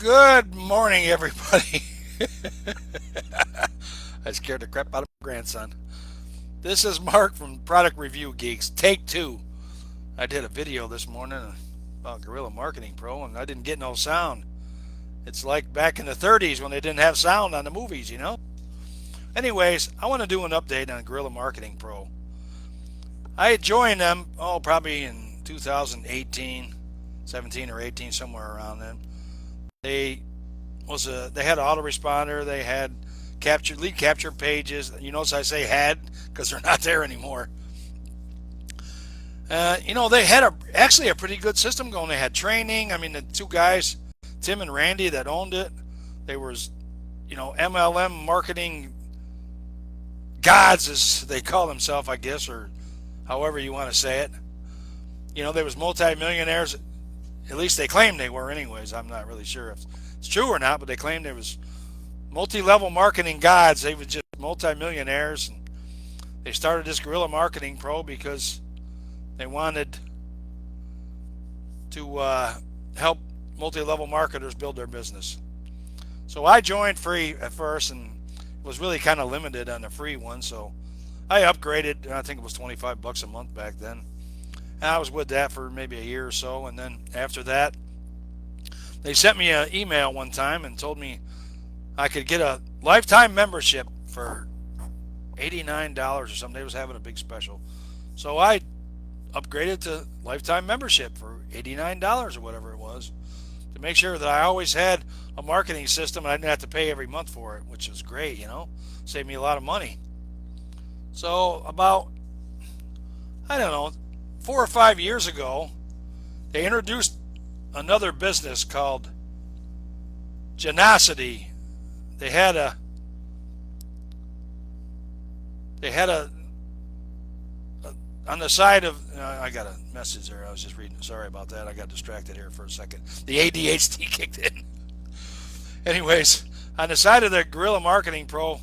Good morning, everybody. I scared the crap out of my grandson. This is Mark from Product Review Geeks, take two. I did a video this morning about Guerrilla Marketing Pro, and I didn't get no sound. It's like back in the 30s when they didn't have sound on the movies. Anyways, I want to do an update on Guerrilla Marketing Pro. I joined them, probably in 2018, 17 or 18, somewhere around then. They had an autoresponder. They had lead capture pages. You notice I say had because they're not there anymore. They had actually a pretty good system going. They had training. I mean, the two guys, Tim and Randy, that owned it, they was, MLM marketing gods, as they call themselves, I guess, or however you want to say it. They was multi-millionaires. At least they claimed they were anyways. I'm not really sure if it's true or not, but they claimed there was multi-level marketing gods. They were just multi-millionaires. And they started this Guerrilla Marketing Pro because they wanted to help multi-level marketers build their business. So I joined free at first and was really kind of limited on the free one. So I upgraded. I think it was $25 a month back then. And I was with that for maybe a year or so. And then after that, they sent me an email one time and told me I could get a lifetime membership for $89 or something. They was having a big special. So I upgraded to lifetime membership for $89 or whatever it was to make sure that I always had a marketing system and I didn't have to pay every month for it, which was great, saved me a lot of money. So about, I don't know, 4 or 5 years ago, they introduced another business called Genosity. They had a on the side of I got a message there I was just reading. Sorry about that. I got distracted here for a second. The ADHD kicked in. Anyways, on the side of the Guerrilla Marketing Pro,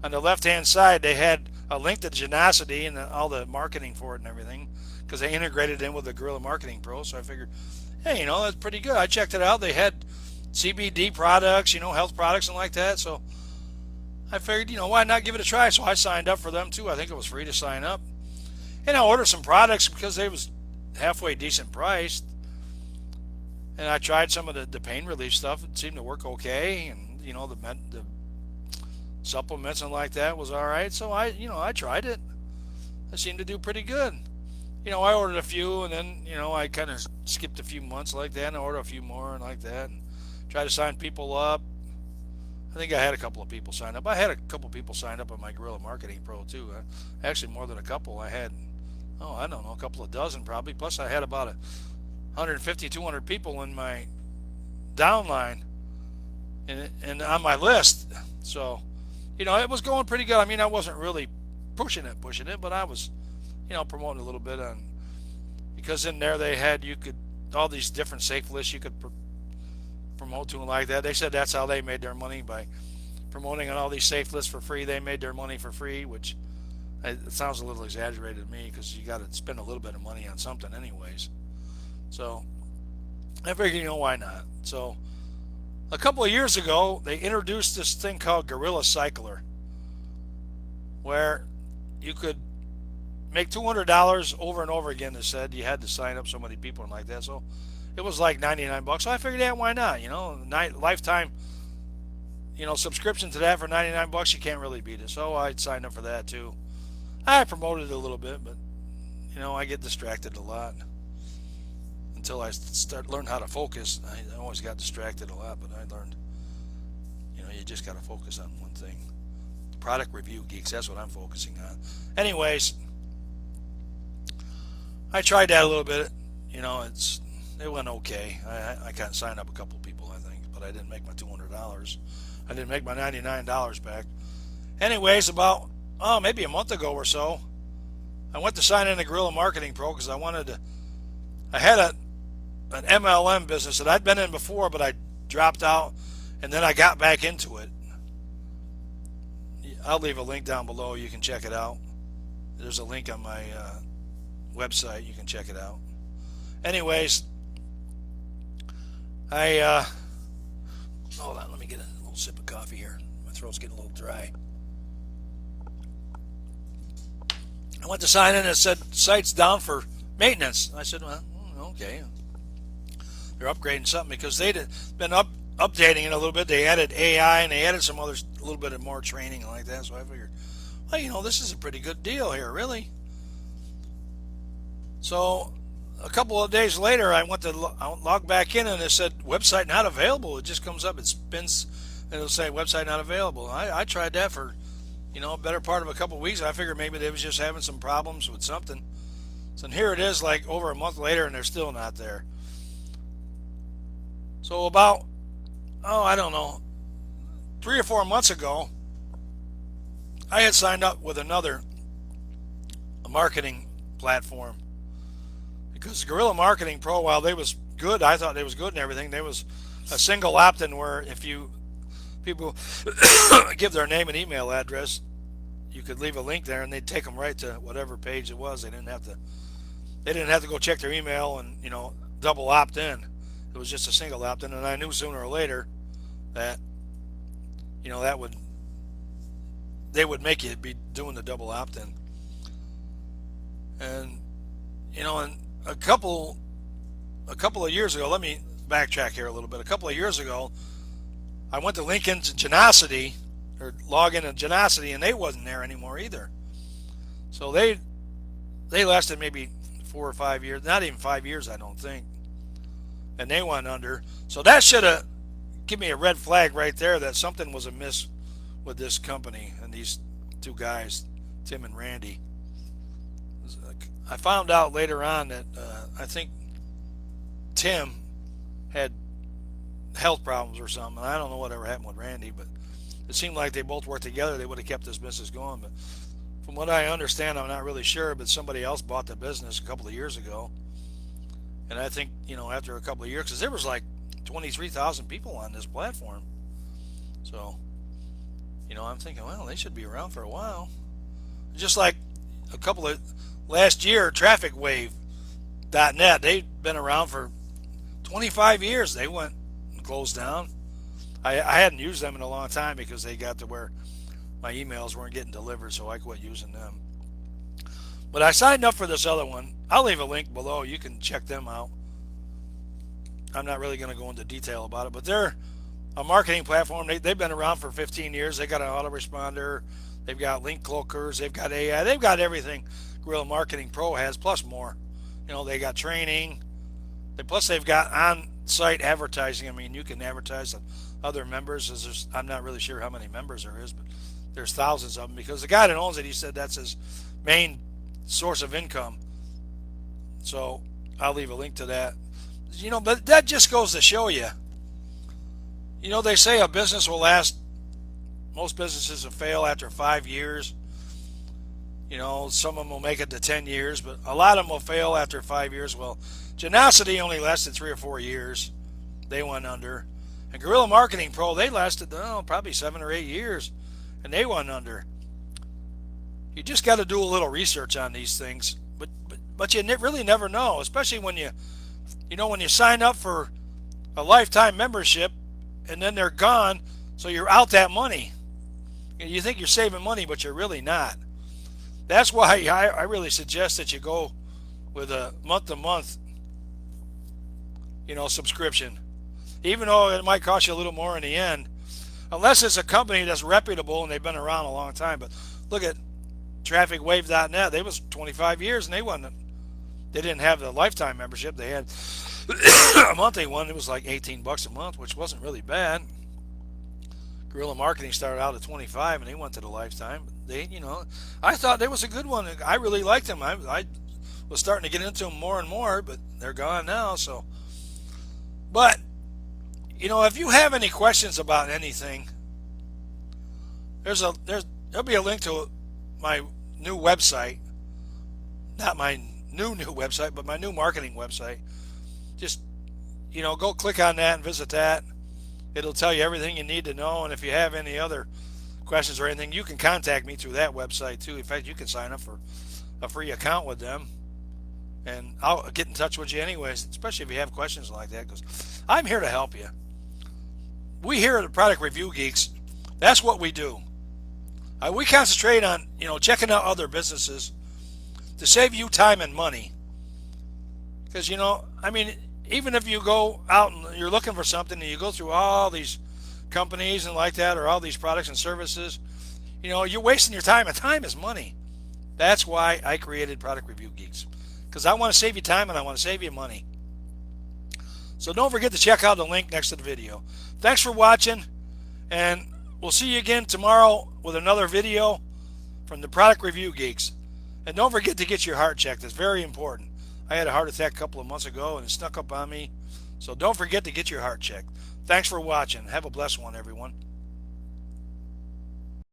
on the left-hand side, they had a link to Genosity and all the marketing for it and everything, because they integrated in with the Guerrilla Marketing Pro. So I figured, hey, that's pretty good. I checked it out. They had CBD products, health products and like that. So I figured, why not give it a try? So I signed up for them too. I think it was free to sign up. And I ordered some products because they was halfway decent priced. And I tried some of the pain relief stuff. It seemed to work okay. And, the supplements and like that was all right. So I tried it. I seemed to do pretty good. I ordered a few and then, I kind of skipped a few months like that and I ordered a few more and like that and tried to sign people up. I think I had a couple of people sign up. I had a couple of people sign up on my Guerrilla Marketing Pro too. Actually, more than a couple. I had, I don't know, a couple of dozen probably. Plus, I had about 150, 200 people in my downline and on my list. So, it was going pretty good. I mean, I wasn't really pushing it, but I was, promoting a little bit on, because in there they had, all these different safe lists you could promote to and like that. They said that's how they made their money, by promoting on all these safe lists for free. They made their money for free, which it sounds a little exaggerated to me because you got to spend a little bit of money on something anyways. So I figured, why not? So a couple of years ago, they introduced this thing called Guerrilla Cycler, where you could make $200 over and over again. They said you had to sign up so many people and like that. So it was like $99. So I figured, yeah, why not? Lifetime, subscription to that for $99, you can't really beat it. So I signed up for that too. I promoted it a little bit, but I get distracted a lot until I learn how to focus. I always got distracted a lot, but I learned, you just got to focus on one thing. Product Review Geeks, that's what I'm focusing on. Anyways, I tried that a little bit. It went okay. I kind of signed up a couple people, I think, but I didn't make my $200. I didn't make my $99 back. Anyways, about maybe a month ago or so, I went to sign in the Guerrilla Marketing Pro because I had an MLM business that I'd been in before, but I dropped out, and then I got back into it. I'll leave a link down below. You can check it out. There's a link on my website. You can check it out. Anyways, I Hold on, let me get a little sip of coffee here. My throat's getting a little dry. I went to sign in and it said site's down for maintenance. I said, well, okay. They're upgrading something because they'd been updating it a little bit. They added AI and they added some other a little bit of more training like that. So I figured, well, this is a pretty good deal here, really. So a couple of days later, I went to log back in and it said website not available. It just comes up, it spins, and it'll say website not available. I tried that for, a better part of a couple of weeks. I figured maybe they was just having some problems with something. So here it is, like over a month later, and they're still not there. So about, I don't know, 3 or 4 months ago, I had signed up with another marketing platform. Because Guerrilla Marketing Pro, while they was good, I thought they was good and everything, there was a single opt-in where if people give their name and email address, you could leave a link there and they'd take them right to whatever page it was. They didn't have to go check their email and, double opt-in. It was just a single opt-in, and I knew sooner or later that, they would make you be doing the double opt-in. And, and a couple of years ago, let me backtrack here a little bit. A couple of years ago, I went to Lincoln's Genosity, or log in at Genosity, and they wasn't there anymore either. So they lasted maybe 4 or 5 years, not even 5 years, I don't think, and they went under. So that should have given me a red flag right there that something was amiss with this company and these two guys, Tim and Randy. I found out later on that I think Tim had health problems or something. I don't know whatever happened with Randy, but it seemed like they both worked together. They would have kept this business going. But from what I understand, I'm not really sure, but somebody else bought the business a couple of years ago. And I think, after a couple of years, because there was like 23,000 people on this platform. So, I'm thinking, well, they should be around for a while. Just like a couple of last year, TrafficWave.net, they've been around for 25 years. They went and closed down. I hadn't used them in a long time because they got to where my emails weren't getting delivered, so I quit using them. But I signed up for this other one. I'll leave a link below. You can check them out. I'm not really going to go into detail about it, but they're a marketing platform. They've been around for 15 years. They got an autoresponder. They've got link cloakers. They've got AI. They've got everything Guerrilla Marketing Pro has, plus more. They got training. Plus they've got on-site advertising. I mean, you can advertise on other members. I'm not really sure how many members there is, but there's thousands of them, because the guy that owns it, he said that's his main source of income. So I'll leave a link to that. But that just goes to show you. They say a business will last. Most businesses will fail after 5 years. Some of them will make it to 10 years, but a lot of them will fail after 5 years. Well, Genosity only lasted 3 or 4 years. They went under. And Guerrilla Marketing Pro, they lasted probably 7 or 8 years, and they went under. You just got to do a little research on these things, but you really never know, especially when when you sign up for a lifetime membership and then they're gone, so you're out that money. You think you're saving money, but you're really not. That's why I really suggest that you go with a month-to-month, subscription. Even though it might cost you a little more in the end, unless it's a company that's reputable and they've been around a long time. But look at TrafficWave.net. They was 25 years and they didn't have the lifetime membership. They had a monthly one. It was like $18 a month, which wasn't really bad. Guerrilla Marketing started out at 25 and they went to the lifetime. I thought they was a good one. I really liked them. I was starting to get into them more and more, but they're gone now. So, but if you have any questions about anything, there'll be a link to my new website. Not my new website, but my new marketing website. Just go click on that and visit that. It'll tell you everything you need to know, and if you have any other questions or anything, you can contact me through that website too. In fact, you can sign up for a free account with them, and I'll get in touch with you anyways, especially if you have questions like that, because I'm here to help you. we here at the Product Review Geeks, that's what we do. We concentrate on, checking out other businesses to save you time and money. Because, even if you go out and you're looking for something and you go through all these companies and like that, or all these products and services, you're wasting your time, and time is money. That's why I created Product Review Geeks, because I want to save you time and I want to save you money. So don't forget to check out the link next to the video. Thanks for watching, and we'll see you again tomorrow with another video from the Product Review Geeks. And don't forget to get your heart checked. It's very important. I had a heart attack a couple of months ago and it snuck up on me. So don't forget to get your heart checked. Thanks for watching. Have a blessed one, everyone.